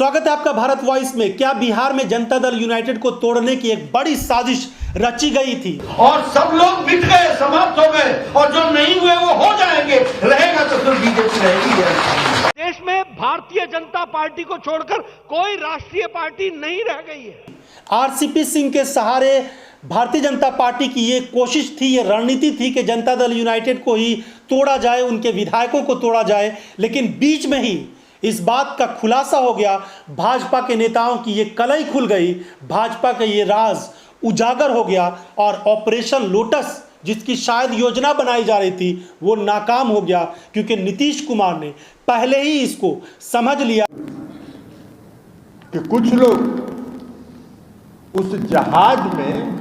स्वागत है आपका भारत वॉइस में। क्या बिहार में जनता दल यूनाइटेड को तोड़ने की एक बड़ी साजिश रची गई थी और सब लोग मिट गए, समाप्त हो गए, और जो नहीं हुए वो हो जाएंगे। रहेगा तो फिर बीजेपी रहेगी। देश में भारतीय जनता पार्टी को छोड़कर कोई राष्ट्रीय पार्टी नहीं रह गई है। आरसीपी सिंह के सहारे भारतीय जनता पार्टी की ये कोशिश थी, ये रणनीति थी कि जनता दल यूनाइटेड को ही तोड़ा जाए, उनके विधायकों को तोड़ा जाए। लेकिन बीच में ही इस बात का खुलासा हो गया, भाजपा के नेताओं की ये कलई खुल गई, भाजपा का ये राज उजागर हो गया और ऑपरेशन लोटस जिसकी शायद योजना बनाई जा रही थी वो नाकाम हो गया, क्योंकि नीतीश कुमार ने पहले ही इसको समझ लिया कि कुछ लोग उस जहाज में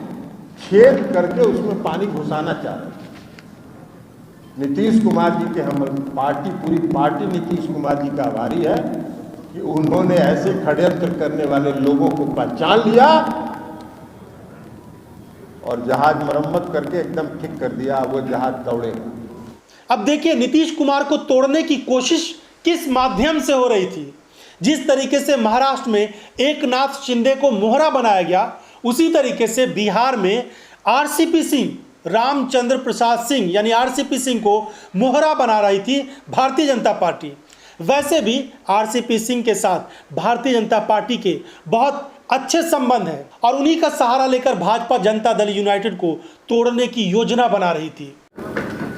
छेद करके उसमें पानी घुसाना चाह रहे हैं। नीतीश कुमार जी के हम पूरी पार्टी नीतीश कुमार जी का आभारी है कि उन्होंने ऐसे षड्यंत्र करने वाले लोगों को पहचान लिया और जहाज मरम्मत करके एकदम ठीक कर दिया। वो जहाज दौड़ेगा। अब देखिए नीतीश कुमार को तोड़ने की कोशिश किस माध्यम से हो रही थी। जिस तरीके से महाराष्ट्र में एकनाथ शिंदे को मोहरा बनाया गया, उसी तरीके से बिहार में आरसीपी सिंह, रामचंद्र प्रसाद सिंह यानी आरसीपी सिंह को मोहरा बना रही थी भारतीय जनता पार्टी। वैसे भी आरसीपी सिंह के साथ भारतीय जनता पार्टी के बहुत अच्छे संबंध हैं और उन्हीं का सहारा लेकर भाजपा जनता दल यूनाइटेड को तोड़ने की योजना बना रही थी।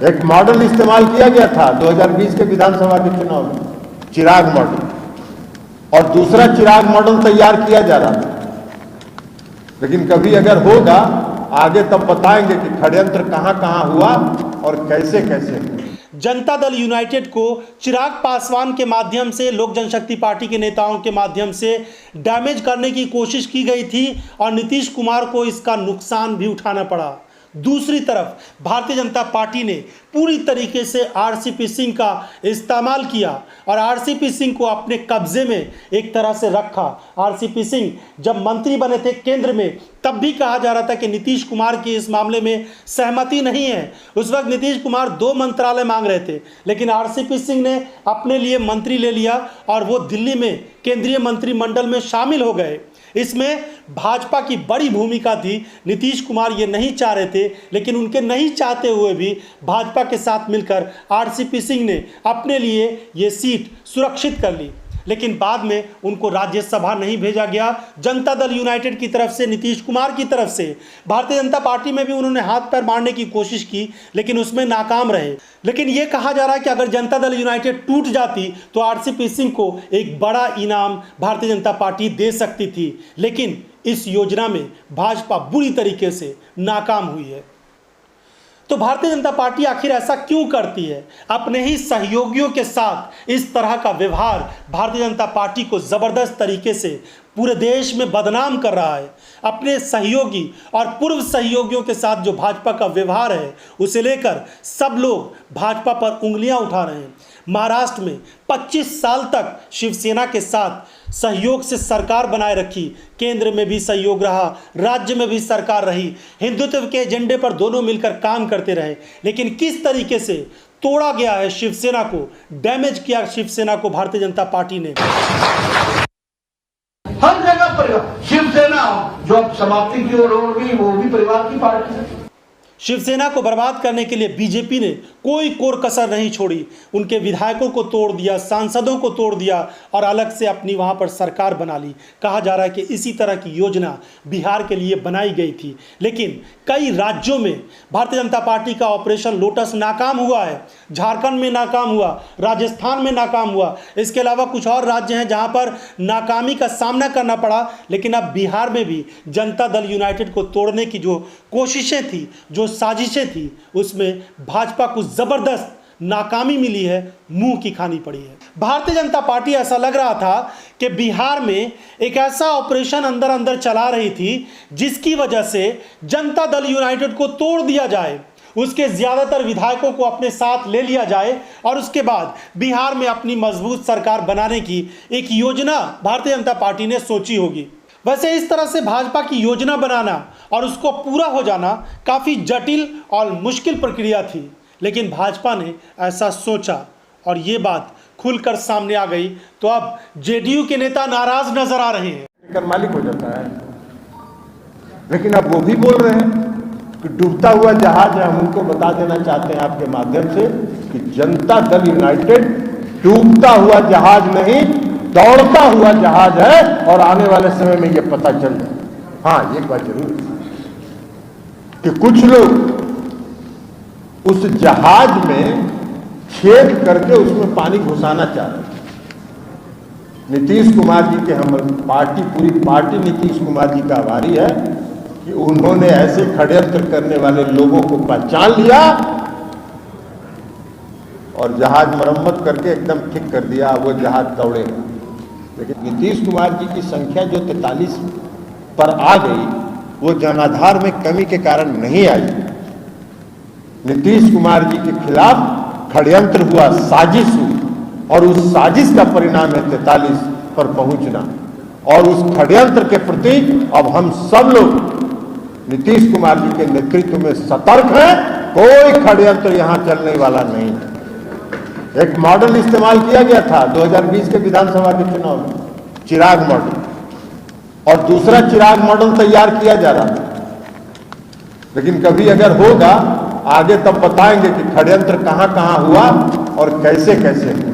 एक मॉडल इस्तेमाल किया गया था 2020 के विधानसभा के चुनाव में, चिराग मॉडल, और दूसरा चिराग मॉडल तैयार किया जा रहा था। लेकिन कभी अगर होगा आगे तब बताएंगे कि षड्यंत्र कहां कहां हुआ और कैसे कैसे हुआ। जनता दल यूनाइटेड को चिराग पासवान के माध्यम से, लोक जनशक्ति पार्टी के नेताओं के माध्यम से डैमेज करने की कोशिश की गई थी और नीतीश कुमार को इसका नुकसान भी उठाना पड़ा। दूसरी तरफ भारतीय जनता पार्टी ने पूरी तरीके से आरसीपी सिंह का इस्तेमाल किया और आरसीपी सिंह को अपने कब्जे में एक तरह से रखा। आरसीपी सिंह जब मंत्री बने थे केंद्र में, तब भी कहा जा रहा था कि नीतीश कुमार की इस मामले में सहमति नहीं है। उस वक्त नीतीश कुमार 2 मंत्रालय मांग रहे थे, लेकिन आरसीपी सिंह ने अपने लिए मंत्री ले लिया और वो दिल्ली में केंद्रीय मंत्रिमंडल में शामिल हो गए। इसमें भाजपा की बड़ी भूमिका थी। नीतीश कुमार ये नहीं चाह रहे थे, लेकिन उनके नहीं चाहते हुए भी भाजपा के साथ मिलकर आरसीपी सिंह ने अपने लिए ये सीट सुरक्षित कर ली। लेकिन बाद में उनको राज्यसभा नहीं भेजा गया। जनता दल यूनाइटेड की तरफ से, नीतीश कुमार की तरफ से भारतीय जनता पार्टी में भी उन्होंने हाथ पैर मारने की कोशिश की, लेकिन उसमें नाकाम रहे। लेकिन यह कहा जा रहा है कि अगर जनता दल यूनाइटेड टूट जाती तो आरसीपी सिंह को एक बड़ा इनाम भारतीय जनता पार्टी दे सकती थी। लेकिन इस योजना में भाजपा बुरी तरीके से नाकाम हुई है। तो भारतीय जनता पार्टी आखिर ऐसा क्यों करती है? अपने ही सहयोगियों के साथ इस तरह का व्यवहार भारतीय जनता पार्टी को जबरदस्त तरीके से पूरे देश में बदनाम कर रहा है। अपने सहयोगी और पूर्व सहयोगियों के साथ जो भाजपा का व्यवहार है, उसे लेकर सब लोग भाजपा पर उंगलियां उठा रहे हैं। महाराष्ट्र में 25 साल तक शिवसेना के साथ सहयोग से सरकार बनाए रखी, केंद्र में भी सहयोग रहा, राज्य में भी सरकार रही, हिंदुत्व के एजेंडे पर दोनों मिलकर काम करते रहे। लेकिन किस तरीके से तोड़ा गया है शिवसेना को, डैमेज किया शिवसेना को भारतीय जनता पार्टी ने। हर जगह परिवार, शिवसेना जो अब समाप्ति की ओर हो गई, वो भी परिवार की पार्टी है। शिवसेना को बर्बाद करने के लिए बीजेपी ने कोई कोर कसर नहीं छोड़ी। उनके विधायकों को तोड़ दिया, सांसदों को तोड़ दिया और अलग से अपनी वहां पर सरकार बना ली। कहा जा रहा है कि इसी तरह की योजना बिहार के लिए बनाई गई थी। लेकिन कई राज्यों में भारतीय जनता पार्टी का ऑपरेशन लोटस नाकाम हुआ है। झारखंड में नाकाम हुआ, राजस्थान में नाकाम हुआ, इसके अलावा कुछ और राज्य हैं जहां पर नाकामी का सामना करना पड़ा। लेकिन अब बिहार में भी जनता दल यूनाइटेड को तोड़ने की जो कोशिशें थी, जो साजिशें थी, उसमें भाजपा को जबरदस्त नाकामी मिली है, मुंह की खानी पड़ी है। भारतीय जनता पार्टी, ऐसा लग रहा था कि बिहार में एक ऐसा ऑपरेशन अंदर अंदर चला रही थी जिसकी वजह से जनता दल यूनाइटेड को तोड़ दिया जाए, उसके ज्यादातर विधायकों को अपने साथ ले लिया जाए और उसके बाद बिहार में अपनी मजबूत सरकार बनाने की एक योजना भारतीय जनता पार्टी ने सोची होगी। वैसे इस तरह से भाजपा की योजना बनाना और उसको पूरा हो जाना काफ़ी जटिल और मुश्किल प्रक्रिया थी, लेकिन भाजपा ने ऐसा सोचा और ये बात खुलकर सामने आ गई तो अब जेडीयू के नेता नाराज नजर आ रहे हैं। कर मालिक हो जाता है, लेकिन अब वो भी बोल रहे हैं कि डूबता हुआ जहाज है। हम उनको बता देना चाहते हैं आपके माध्यम से कि जनता दल यूनाइटेड डूबता हुआ जहाज नहीं, दौड़ता हुआ जहाज है और आने वाले समय में ये पता चल जाए। हाँ, एक बात जरूर है कि कुछ लोग उस जहाज में छेद करके उसमें पानी घुसाना चाहते हैं। नीतीश कुमार जी के हम पूरी पार्टी नीतीश कुमार जी का आभारी है कि उन्होंने ऐसे षड्यंत्र करने वाले लोगों को पहचान लिया और जहाज मरम्मत करके एकदम ठीक कर दिया। वो जहाज दौड़ेगा। लेकिन नीतीश कुमार जी की संख्या जो 43 पर आ गई वो जनाधार में कमी के कारण नहीं आई। नीतीश कुमार जी के खिलाफ षड्यंत्र हुआ, साजिश हुई और उस साजिश का परिणाम है 43 पर पहुंचना। और उस षड्यंत्र के प्रति अब हम सब लोग नीतीश कुमार जी के नेतृत्व में सतर्क हैं। कोई षड्यंत्र यहां चलने वाला नहीं है। एक मॉडल इस्तेमाल किया गया था 2020 के विधानसभा के चुनाव में, चिराग मॉडल, और दूसरा चिराग मॉडल तैयार किया जा रहा था। लेकिन कभी अगर होगा आगे तब बताएंगे कि षड्यंत्र कहां हुआ और कैसे कैसे हुआ।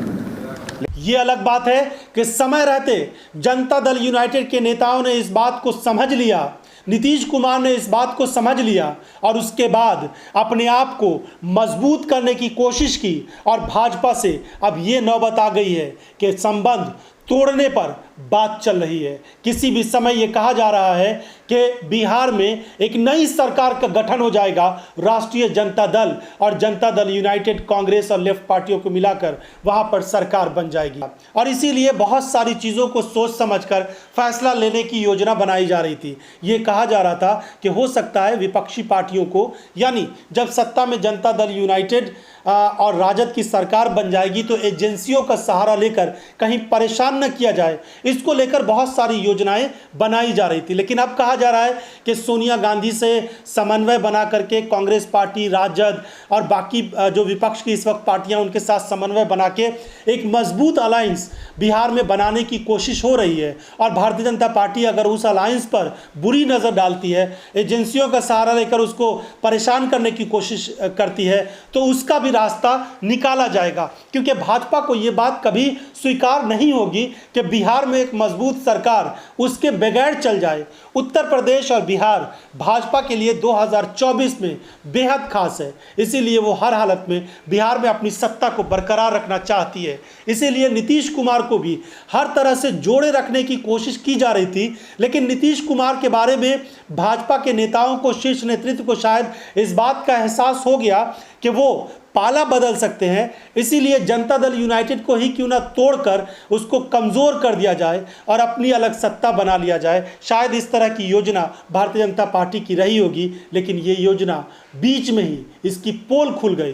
ये अलग बात है कि समय रहते जनता दल यूनाइटेड के नेताओं ने इस बात को समझ लिया, नीतीश कुमार ने इस बात को समझ लिया और उसके बाद अपने आप को मजबूत करने की कोशिश की। और भाजपा से अब ये नौबत आ गई है कि संबंध तोड़ने पर बात चल रही है। किसी भी समय ये कहा जा रहा है कि बिहार में एक नई सरकार का गठन हो जाएगा। राष्ट्रीय जनता दल और जनता दल यूनाइटेड, कांग्रेस और लेफ्ट पार्टियों को मिलाकर वहां पर सरकार बन जाएगी। और इसीलिए बहुत सारी चीज़ों को सोच समझकर फैसला लेने की योजना बनाई जा रही थी। ये कहा जा रहा था कि हो सकता है विपक्षी पार्टियों को, यानी जब सत्ता में जनता दल यूनाइटेड और राजद की सरकार बन जाएगी तो एजेंसियों का सहारा लेकर कहीं परेशान न किया जाए, इसको लेकर बहुत सारी योजनाएं बनाई जा रही थी। लेकिन अब कहा जा रहा है कि सोनिया गांधी से समन्वय बना करके कांग्रेस पार्टी, राजद और बाकी जो विपक्ष की इस वक्त पार्टियां, उनके साथ समन्वय बना के एक मजबूत अलायंस बिहार में बनाने की कोशिश हो रही है। और भारतीय जनता पार्टी अगर उस अलायंस पर बुरी नज़र डालती है, एजेंसियों का सहारा लेकर उसको परेशान करने की कोशिश करती है, तो उसका भी रास्ता निकाला जाएगा। क्योंकि भाजपा को यह बात कभी स्वीकार नहीं होगी कि बिहार में एक मजबूत सरकार उसके बगैर चल जाए। उत्तर प्रदेश और बिहार भाजपा के लिए 2024 में बेहद खास है। इसीलिए वो हर हालत में बिहार में अपनी सत्ता को बरकरार रखना चाहती है। इसीलिए नीतीश कुमार को भी हर तरह से जोड़े रखने की कोशिश की जा रही थी। लेकिन नीतीश कुमार के बारे में भाजपा के नेताओं को, शीर्ष नेतृत्व को शायद इस बात का एहसास हो गया कि वो पाला बदल सकते हैं। इसीलिए जनता दल यूनाइटेड को ही क्यों ना तोड़कर उसको कमज़ोर कर दिया जाए और अपनी अलग सत्ता बना लिया जाए। शायद इस तरह की योजना भारतीय जनता पार्टी की रही होगी, लेकिन ये योजना बीच में ही इसकी पोल खुल गई।